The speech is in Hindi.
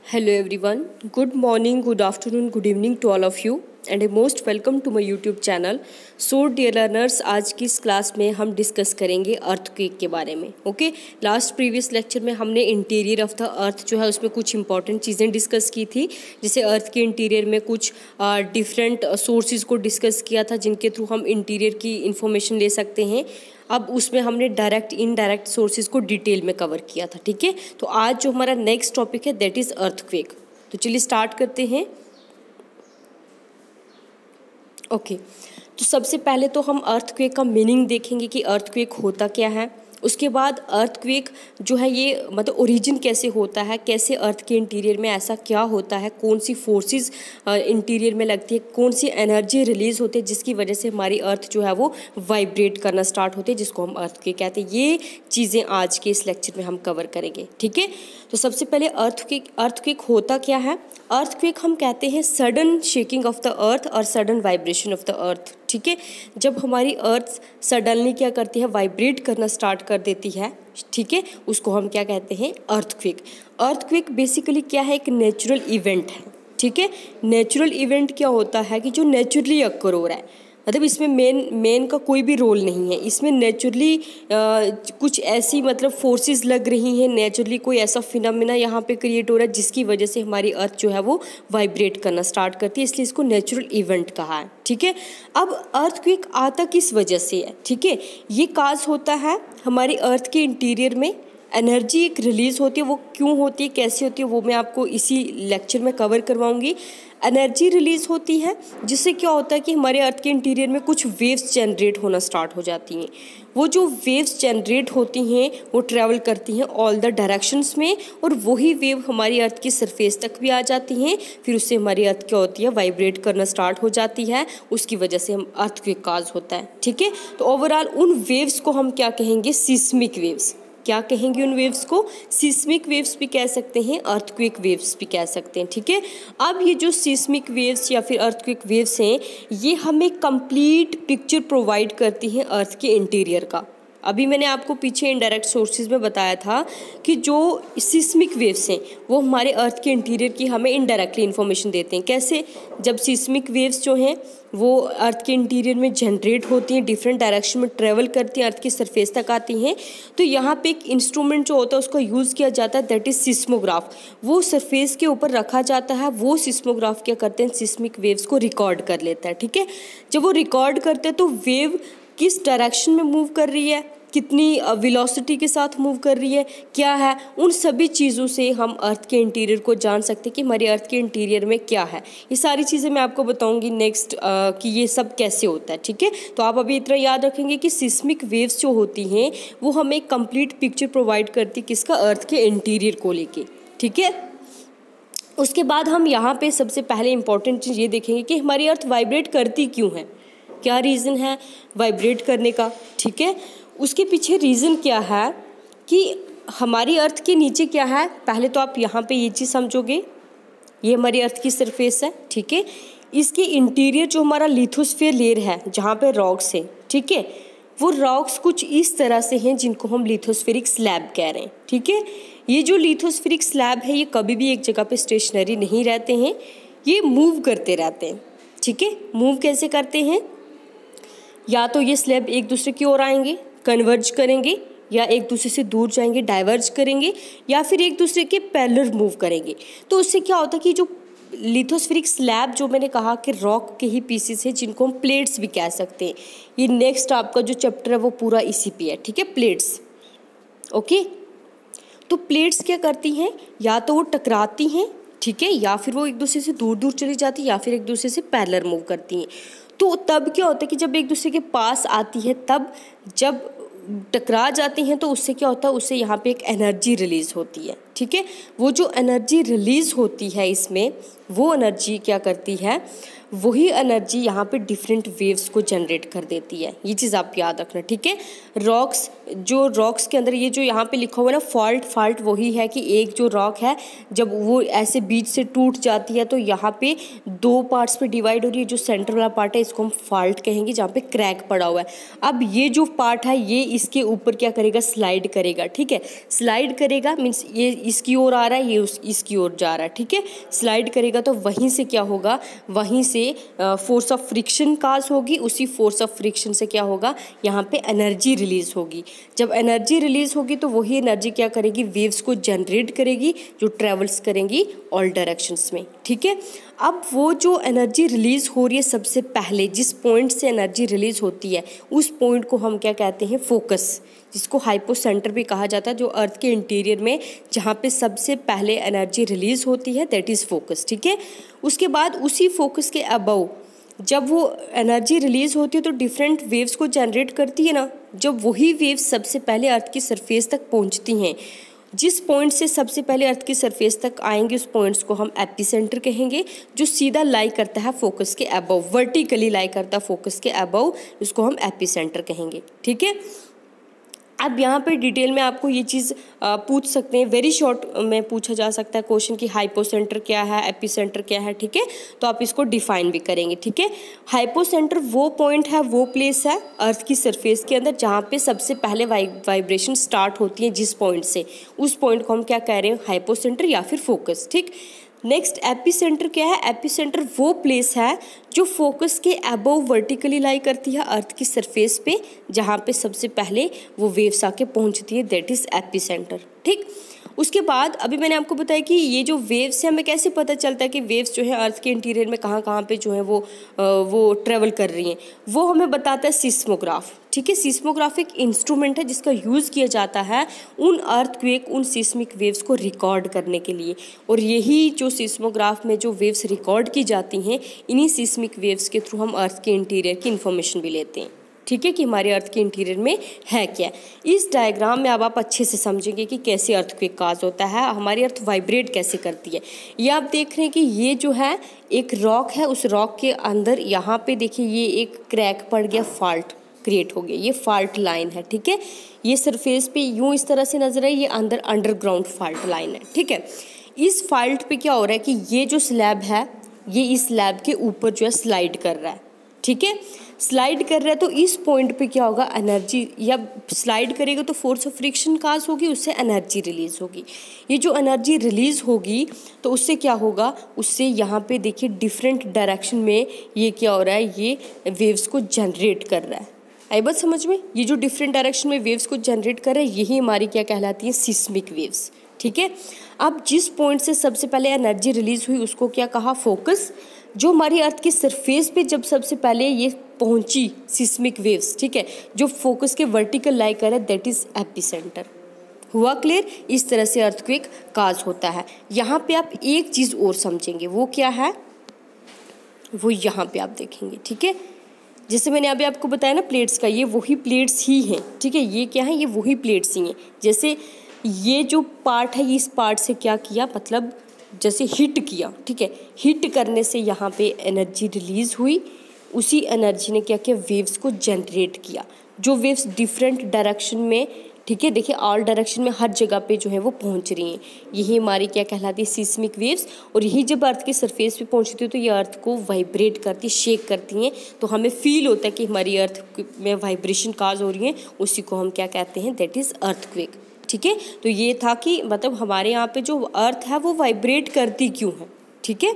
Hello everyone, good morning, good afternoon, good evening to all of you and a most welcome to my YouTube channel. So dear learners, आज की इस क्लास में हम डिस्कस करेंगे अर्थक्वेक के बारे में. ओके, लास्ट प्रीवियस लेक्चर में हमने इंटीरियर ऑफ द अर्थ जो है उसमें कुछ इंपॉर्टेंट चीज़ें डिस्कस की थी, जैसे अर्थ के इंटीरियर में कुछ डिफरेंट सोर्सेज को डिस्कस किया था जिनके थ्रू हम इंटीरियर की इंफॉर्मेशन ले सकते हैं. अब उसमें हमने डायरेक्ट इनडायरेक्ट सोर्सेज को डिटेल में कवर किया था. ठीक है, तो आज जो हमारा नेक्स्ट टॉपिक है दैट इज़ अर्थक्वेक. तो चलिए स्टार्ट करते हैं. ओके, तो सबसे पहले तो हम अर्थक्वेक का मीनिंग देखेंगे कि अर्थक्वेक होता क्या है. उसके बाद अर्थक्वेक जो है ये मतलब ओरिजिन कैसे होता है, कैसे अर्थ के इंटीरियर में ऐसा क्या होता है, कौन सी फोर्सेस इंटीरियर में लगती है, कौन सी एनर्जी रिलीज होती है जिसकी वजह से हमारी अर्थ जो है वो वाइब्रेट करना स्टार्ट होती है, जिसको हम अर्थक्वेक कहते हैं. ये चीज़ें आज के इस लेक्चर में हम कवर करेंगे. ठीक है, तो सबसे पहले अर्थक्वेक होता क्या है. अर्थक्वेक हम कहते हैं sudden shaking of the earth और sudden vibration of the earth. ठीक है, जब हमारी अर्थ सडनली क्या करती है, वाइब्रेट करना स्टार्ट कर देती है. ठीक है, उसको हम क्या कहते हैं, अर्थक्वेक. अर्थक्वेक बेसिकली क्या है, एक नेचुरल इवेंट है. ठीक है, नेचुरल इवेंट क्या होता है कि जो नेचुरली अक्कर हो रहा है, मतलब इसमें मेन का कोई भी रोल नहीं है. इसमें नेचुरली कुछ ऐसी मतलब फोर्सेस लग रही हैं, नेचुरली कोई ऐसा फिनोमेना यहाँ पे क्रिएट हो रहा है जिसकी वजह से हमारी अर्थ जो है वो वाइब्रेट करना स्टार्ट करती है, इसलिए इसको नेचुरल इवेंट कहा है. ठीक है, अब अर्थक्वेक आता किस वजह से है. ठीक है, ये काज होता है हमारी अर्थ के इंटीरियर में एनर्जी एक रिलीज़ होती है. वो क्यों होती है, कैसे होती है, वो मैं आपको इसी लेक्चर में कवर करवाऊंगी. एनर्जी रिलीज़ होती है जिससे क्या होता है कि हमारे अर्थ के इंटीरियर में कुछ वेव्स जनरेट होना स्टार्ट हो जाती हैं. वो जो वेव्स जनरेट होती हैं वो ट्रैवल करती हैं ऑल द डायरेक्शंस में, और वही वेव हमारी अर्थ की सरफेस तक भी आ जाती हैं. फिर उससे हमारी अर्थ क्या होती है, वाइब्रेट करना स्टार्ट हो जाती है. उसकी वजह से हम अर्थक्वेक काज होता है. ठीक है, तो ओवरऑल उन वेव्स को हम क्या कहेंगे, सिस्मिक वेव्स. क्या कहेंगे उन वेव्स को, सिस्मिक वेव्स भी कह सकते हैं, अर्थक्वेक वेव्स भी कह सकते हैं. ठीक है, अब ये जो सिस्मिक वेव्स या फिर अर्थक्वेक वेव्स हैं ये हमें कंप्लीट पिक्चर प्रोवाइड करती हैं अर्थ के इंटीरियर का. अभी मैंने आपको पीछे इनडायरेक्ट सोर्सेज में बताया था कि जो सिस्मिक वेव्स हैं वो हमारे अर्थ के इंटीरियर की हमें इनडायरेक्टली इन्फॉर्मेशन देते हैं. कैसे, जब सिस्मिक वेव्स जो हैं वो अर्थ के इंटीरियर में जनरेट होती हैं, डिफरेंट डायरेक्शन में ट्रेवल करती हैं, अर्थ की सरफेस तक आती हैं, तो यहाँ पे एक इंस्ट्रूमेंट जो होता है उसका यूज़ किया जाता है, दैट इज़ सिस्मोग्राफ. वो सरफेस के ऊपर रखा जाता है. वो सिस्मोग्राफ क्या करते हैं, सिस्मिक वेव्स को रिकॉर्ड कर लेता है. ठीक है, जब वो रिकॉर्ड करते हैं तो वेव किस डायरेक्शन में मूव कर रही है, कितनी वेलोसिटी के साथ मूव कर रही है, क्या है, उन सभी चीज़ों से हम अर्थ के इंटीरियर को जान सकते हैं कि हमारे अर्थ के इंटीरियर में क्या है. ये सारी चीज़ें मैं आपको बताऊंगी नेक्स्ट कि ये सब कैसे होता है. ठीक है, तो आप अभी इतना याद रखेंगे कि सिस्मिक वेव्स जो होती हैं वो हमें एक कंप्लीट पिक्चर प्रोवाइड करती है किसका, अर्थ के इंटीरियर को लेके. ठीक है, उसके बाद हम यहाँ पे सबसे पहले इंपॉर्टेंट चीज़ ये देखेंगे कि हमारी अर्थ वाइब्रेट करती क्यों है, क्या रीज़न है वाइब्रेट करने का. ठीक है, उसके पीछे रीज़न क्या है कि हमारी अर्थ के नीचे क्या है. पहले तो आप यहाँ पे ये चीज़ समझोगे, ये हमारी अर्थ की सरफेस है. ठीक है, इसके इंटीरियर जो हमारा लिथोस्फीयर लेयर है जहाँ पे रॉक्स है. ठीक है, वो रॉक्स कुछ इस तरह से हैं जिनको हम लिथोस्फेरिक स्लैब कह रहे हैं. ठीक है, ये जो लिथोस्फेरिक स्लैब है ये कभी भी एक जगह पे स्टेशनरी नहीं रहते हैं, ये मूव करते रहते हैं. ठीक है, मूव कैसे करते हैं, या तो ये स्लैब एक दूसरे की ओर आएंगे, कन्वर्ज करेंगे, या एक दूसरे से दूर जाएंगे, डाइवर्ज करेंगे, या फिर एक दूसरे के पैरेलल मूव करेंगे. तो उससे क्या होता है कि जो लिथोस्फेरिक स्लैब जो मैंने कहा कि रॉक के ही पीसेस हैं जिनको हम प्लेट्स भी कह सकते हैं. ये नेक्स्ट आपका जो चैप्टर है वो पूरा इसी पे है. ठीक है, प्लेट्स. ओके, तो प्लेट्स क्या करती हैं, या तो वो टकराती हैं, ठीक है, या फिर वो एक दूसरे से दूर दूर चली जाती है, या फिर एक दूसरे से पैरेलल मूव करती हैं. तो तब क्या होता है कि जब एक दूसरे के पास आती है, तब जब टकरा जाती हैं तो उससे क्या होता है, उससे यहाँ पे एक एनर्जी रिलीज़ होती है. ठीक है, वो जो एनर्जी रिलीज़ होती है इसमें वो एनर्जी क्या करती है, वही एनर्जी यहाँ पे डिफरेंट वेव्स को जनरेट कर देती है। ये चीज़ आप याद रखना, ठीक है। रॉक्स के अंदर ये जो यहाँ पे लिखा हुआ है ना फॉल्ट वही है कि एक जो रॉक है जब वो ऐसे बीच से टूट जाती है तो यहाँ पे 2 पार्ट्स पे डिवाइड हो रही है। जो सेंटर वाला पार्ट है इसको हम फॉल्ट कहेंगे, जहाँ पे क्रैक पड़ा हुआ है। अब ये जो पार्ट है ये इसके ऊपर क्या करेगा, स्लाइड करेगा, ठीक है। स्लाइड करेगा मीन्स ये इसकी ओर आ रहा है, ये इसकी ओर जा रहा है, ठीक है। स्लाइड करेगा तो वहीं से क्या होगा, वहीं से फोर्स ऑफ फ्रिक्शन काज होगी। उसी फोर्स ऑफ फ्रिक्शन से क्या होगा, यहाँ पे एनर्जी रिलीज होगी। जब एनर्जी रिलीज होगी तो वही एनर्जी क्या करेगी, वेव्स को जनरेट करेगी जो ट्रेवल्स करेंगी ऑल डायरेक्शंस में, ठीक है। अब वो जो एनर्जी रिलीज हो रही है सबसे पहले जिस पॉइंट से एनर्जी रिलीज होती है उस पॉइंट को हम क्या कहते हैं, फोकस, जिसको हाइपोसेंटर भी कहा जाता है। जो अर्थ के इंटीरियर में जहाँ पे सबसे पहले एनर्जी रिलीज होती है दैट इज़ फोकस, ठीक है। उसके बाद उसी फोकस के अबव जब वो एनर्जी रिलीज होती है तो डिफरेंट वेव्स को जनरेट करती है ना। जब वही वेव्स सबसे पहले अर्थ की सरफेस तक पहुंचती हैं, जिस पॉइंट से सबसे पहले अर्थ की सरफेस तक आएंगे उस पॉइंट्स को हम एपिसेंटर कहेंगे। जो सीधा लाई करता है फोकस के अबव, वर्टिकली लाई करता है फोकस के अबव, उसको हम एपिसेंटर कहेंगे, ठीक है। अब यहाँ पे डिटेल में आपको ये चीज़ पूछ सकते हैं, वेरी शॉर्ट में पूछा जा सकता है क्वेश्चन कि हाइपोसेंटर क्या है, एपिसेंटर क्या है, ठीक है। तो आप इसको डिफाइन भी करेंगे, ठीक है। हाइपोसेंटर वो पॉइंट है, वो प्लेस है अर्थ की सरफेस के अंदर जहाँ पे सबसे पहले वाइब्रेशन स्टार्ट होती है। जिस पॉइंट से, उस पॉइंट को हम क्या कह रहे हैं, हाइपोसेंटर या फिर फोकस, ठीक। नेक्स्ट एपिसेंटर क्या है, एपिसेंटर वो प्लेस है जो फोकस के अबव वर्टिकली लाई करती है अर्थ की सरफेस पे, जहाँ पे सबसे पहले वो वेव्स आके पहुँचती है, दैट इज़ एपिसेंटर, ठीक। उसके बाद अभी मैंने आपको बताया कि ये जो वेव्स है, हमें कैसे पता चलता है कि वेव्स जो है अर्थ के इंटीरियर में कहाँ कहाँ पे जो है वो ट्रेवल कर रही हैं, वो हमें बताता है सिस्मोग्राफ, ठीक है। सिस्मोग्राफ एक इंस्ट्रूमेंट है जिसका यूज़ किया जाता है उन अर्थक्वेक, उन सिस्मिक वेव्स को रिकॉर्ड करने के लिए। और यही जो सिस्मोग्राफ में जो वेव्स रिकॉर्ड की जाती हैं, इन्हीं सिस्मिक वेव्स के थ्रू हम अर्थ के इंटीरियर की इन्फॉर्मेशन भी लेते हैं, ठीक है, कि हमारे अर्थ के इंटीरियर में है क्या। इस डायग्राम में अब आप अच्छे से समझेंगे कि कैसे अर्थक्वेक काज होता है, हमारी अर्थ वाइब्रेट कैसे करती है। ये आप देख रहे हैं कि ये जो है एक रॉक है, उस रॉक के अंदर यहाँ पे देखिए ये एक क्रैक पड़ गया, फॉल्ट क्रिएट हो गया, ये फॉल्ट लाइन है, ठीक है। ये सरफेस पे यूँ इस तरह से नजर है, ये अंदर अंडरग्राउंड फॉल्ट लाइन है, ठीक है। इस फॉल्ट पे क्या हो रहा है कि ये जो स्लैब है ये इस स्लैब के ऊपर जो है स्लाइड कर रहा है, ठीक है। स्लाइड कर रहा है तो इस पॉइंट पे क्या होगा, एनर्जी, या स्लाइड करेगा तो फोर्स ऑफ फ्रिक्शन काज होगी, उससे एनर्जी रिलीज होगी। ये जो एनर्जी रिलीज होगी तो उससे क्या होगा, उससे यहाँ पे देखिए डिफरेंट डायरेक्शन में ये क्या हो रहा है, ये वेव्स को जनरेट कर रहा है। आई बात समझ में, ये जो डिफरेंट डायरेक्शन में वेव्स को जनरेट कर रहा है यही हमारी क्या कहलाती है, सिस्मिक वेव्स, ठीक है। अब जिस पॉइंट से सबसे पहले एनर्जी रिलीज हुई उसको क्या कहा, फोकस। जो हमारी अर्थ की सरफेस पे जब सबसे पहले ये पहुंची सिस्मिक वेव्स, ठीक है, जो फोकस के वर्टिकल लाई कर है, दैट इज एपिसेंटर। हुआ क्लियर। इस तरह से अर्थक्वेक काज होता है। यहाँ पे आप एक चीज़ और समझेंगे, वो क्या है, वो यहाँ पे आप देखेंगे, ठीक है। जैसे मैंने अभी आपको बताया ना प्लेट्स का, ये वही प्लेट्स ही हैं, ठीक है। ये क्या है, ये वही प्लेट्स ही हैं। जैसे ये जो पार्ट है, इस पार्ट से क्या किया, मतलब जैसे हिट किया, ठीक है। हिट करने से यहाँ पे एनर्जी रिलीज हुई, उसी एनर्जी ने क्या किया, वेव्स को जनरेट किया। जो वेव्स डिफरेंट डायरेक्शन में, ठीक है, देखिए ऑल डायरेक्शन में हर जगह पे जो है वो पहुंच रही हैं, यही हमारी क्या कहलाती है, सिस्मिक वेव्स। और यही जब अर्थ के सरफेस पे पहुंचती है तो ये अर्थ को वाइब्रेट करती, शेक करती हैं, तो हमें फील होता है कि हमारी अर्थ में वाइब्रेशन काज हो रही है, उसी को हम क्या कहते हैं, दैट इज़ अर्थक्वेक, ठीक है। तो ये था कि मतलब हमारे यहाँ पे जो अर्थ है वो वाइब्रेट करती क्यों है, ठीक है।